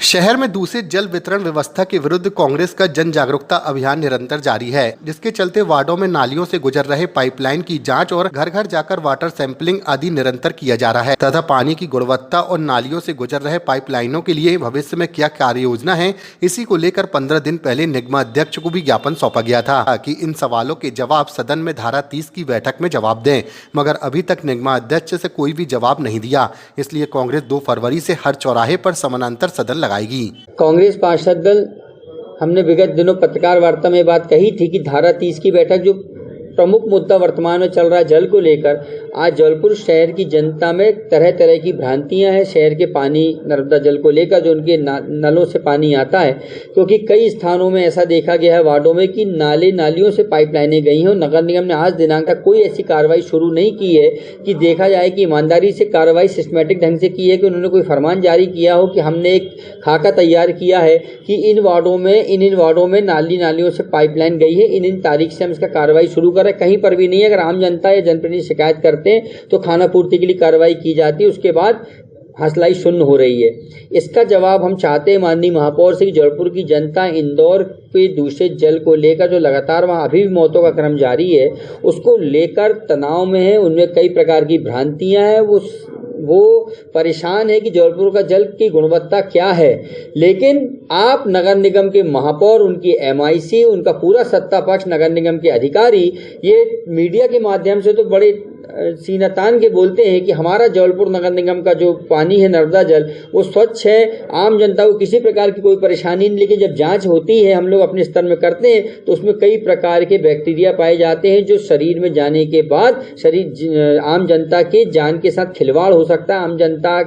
शहर में दूषित जल वितरण व्यवस्था के विरुद्ध कांग्रेस का जन जागरूकता अभियान निरंतर जारी है, जिसके चलते वार्डों में नालियों से गुजर रहे पाइपलाइन की जांच और घर घर जाकर वाटर सैंपलिंग आदि निरंतर किया जा रहा है तथा पानी की गुणवत्ता और नालियों से गुजर रहे पाइपलाइनों के लिए भविष्य में क्या कार्य योजना है, इसी को लेकर 15 दिन पहले निगम अध्यक्ष को भी ज्ञापन सौंपा गया था कि इन सवालों के जवाब सदन में धारा 30 की बैठक में जवाब दें, मगर अभी तक निगम अध्यक्ष से कोई भी जवाब नहीं दिया। इसलिए कांग्रेस 2 फरवरी से हर चौराहे पर समानांतर सदन लगाएगी। कांग्रेस पार्षद दल हमने विगत दिनों पत्रकार वार्ता में बात कही थी कि धारा 30 की बैठक जो प्रमुख मुद्दा वर्तमान में चल रहा है जल को लेकर, आज जबलपुर शहर की जनता में तरह तरह की भ्रांतियां हैं शहर के पानी नर्मदा जल को लेकर, जो उनके नलों से पानी आता है, क्योंकि कई स्थानों में ऐसा देखा गया है वार्डों में कि नालियों से पाइपलाइनें गई हैं और नगर निगम ने आज दिनांक तक कोई ऐसी कार्रवाई शुरू नहीं की है कि देखा जाए कि ईमानदारी से कार्रवाई सिस्टमेटिक ढंग से की है, कि उन्होंने कोई फरमान जारी किया हो कि हमने एक खाका तैयार किया है कि इन वार्डों में नालियों से पाइपलाइन गई है, इन तारीख से हम इसका कार्रवाई शुरू करें। कहीं पर भी नहीं है। अगर आम जनता या जनप्रतिनिधि शिकायत करते हैं तो खाना पूर्ति के लिए कार्रवाई की जाती है, उसके बाद हंसलाई शून्य हो रही है। इसका जवाब हम चाहते हैं माननीय महापौर से कि जबलपुर की जनता इंदौर पे दूषित जल को लेकर जो लगातार वहाँ अभी भी मौतों का क्रम जारी है, उसको लेकर तनाव में है, उनमें कई प्रकार की भ्रांतियां हैं, वो परेशान है कि जबलपुर का जल की गुणवत्ता क्या है। लेकिन आप नगर निगम के महापौर, उनकी MIC, उनका पूरा सत्ता पक्ष, नगर निगम के अधिकारी ये मीडिया के माध्यम से तो बड़े सीना तान के बोलते हैं कि हमारा जबलपुर नगर निगम का जो पानी है नर्मदा जल वो स्वच्छ है, आम जनता को किसी प्रकार की कोई परेशानी नहीं। लेकिन जब जांच होती है, हम लोग अपने स्तर में करते हैं, तो उसमें कई प्रकार के बैक्टीरिया पाए जाते हैं जो शरीर में जाने के बाद आम जनता के जान के साथ खिलवाड़ हो सकता है, आम जनता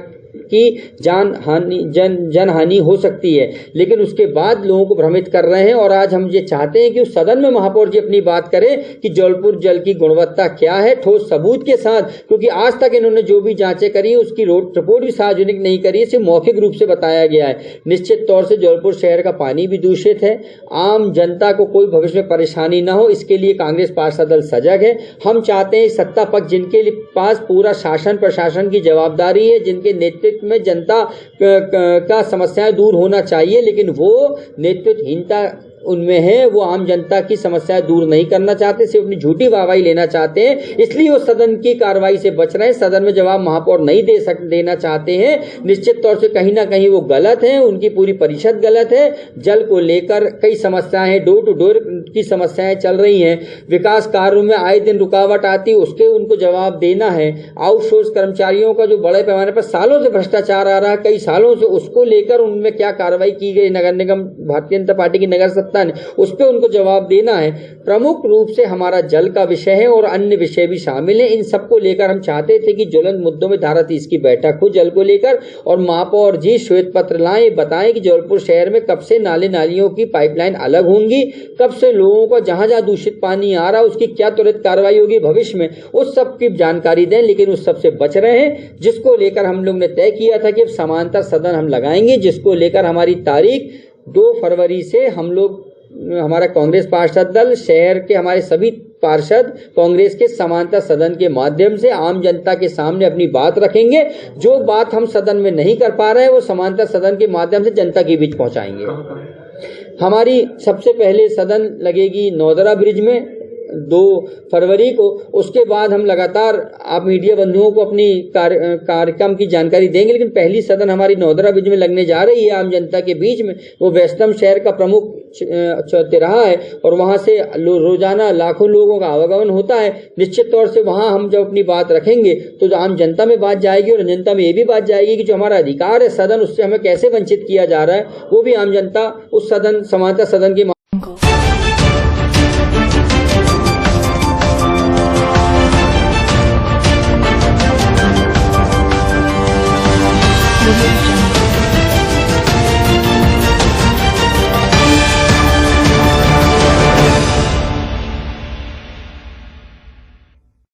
की जन हानि हो सकती है। लेकिन उसके बाद लोगों को भ्रमित कर रहे हैं और आज हम ये चाहते हैं कि उस सदन में महापौर जी अपनी बात करें कि जबलपुर जल की गुणवत्ता क्या है, ठोस सबूत के साथ, क्योंकि आज तक इन्होंने जो भी जांचें करी है उसकी रिपोर्ट भी सार्वजनिक नहीं करी है, सिर्फ मौखिक रूप से बताया गया है। निश्चित तौर से जबलपुर शहर का पानी भी दूषित है, आम जनता को कोई भविष्य में परेशानी ना हो, इसके लिए कांग्रेस पार्षद दल सजग है। हम चाहते हैं सत्ता पक्ष जिनके पास पूरा शासन प्रशासन की जवाबदारी है, जिनके नेतृत्व में जनता का समस्याएं दूर होना चाहिए, लेकिन वो नेतृत्वहीनता उनमें है, वो आम जनता की समस्याएं दूर नहीं करना चाहते, सिर्फ अपनी झूठी वाहवाही लेना चाहते हैं, इसलिए वो सदन की कार्रवाई से बच रहे हैं। सदन में जवाब महापौर नहीं देना चाहते हैं। निश्चित तौर से कहीं ना कहीं वो गलत हैं, उनकी पूरी परिषद गलत है। जल को लेकर कई समस्याएं हैं, डोर टू डोर की समस्याएं चल रही हैं, विकास कार्यों में आए दिन रुकावट आती है, उसके उनको जवाब देना है। आउटसोर्स कर्मचारियों का जो बड़े पैमाने पर सालों से भ्रष्टाचार आ रहा है, कई सालों से, उसको लेकर उनमें क्या कार्रवाई की गई नगर निगम भारतीय जनता पार्टी की नगर सत्ता ने, उस पर उनको जवाब देना है। प्रमुख रूप से हमारा जल का विषय है और अन्य विषय भी शामिल है। इन सबको लेकर हम चाहते थे कि ज्वलंत मुद्दों में धारा 30 की बैठक हो जल को लेकर, और महापौर जी श्वेत पत्र लाएं, बताएं कि जबलपुर शहर में कब से नालियों की पाइपलाइन अलग होंगी, कब से लोगों को जहां जहां दूषित पानी आ रहा है उसकी क्या त्वरित कार्रवाई होगी भविष्य में, उस सब की जानकारी दें। लेकिन उस सब से बच रहे हैं, जिसको लेकर हम लोग ने तय किया था कि समांतर सदन हम लगाएंगे, जिसको लेकर हमारी तारीख 2 फरवरी से हम लोग, हमारा कांग्रेस पार्षद दल, शहर के हमारे सभी पार्षद कांग्रेस के समांतर सदन के माध्यम से आम जनता के सामने अपनी बात रखेंगे। जो बात हम सदन में नहीं कर पा रहे हैं वो समांतर सदन के माध्यम से जनता के बीच पहुंचाएंगे। हमारी सबसे पहले सदन लगेगी नौदरा ब्रिज में 2 फरवरी को, उसके बाद हम लगातार आप मीडिया बंधुओं को अपनी कार्यक्रम की जानकारी देंगे। लेकिन पहली सदन हमारी नौदरा ब्रिज में लगने जा रही है आम जनता के बीच में। वो वैष्णव शहर का प्रमुख तिराहा है और वहां से रोजाना लाखों लोगों का आवागमन होता है। निश्चित तौर से वहां हम जब अपनी बात रखेंगे तो जो आम जनता में बात जाएगी और जनता में ये भी बात जाएगी कि जो हमारा अधिकार है सदन, उससे हमें कैसे वंचित किया जा रहा है, वो भी आम जनता उस सदन समांतर सदन के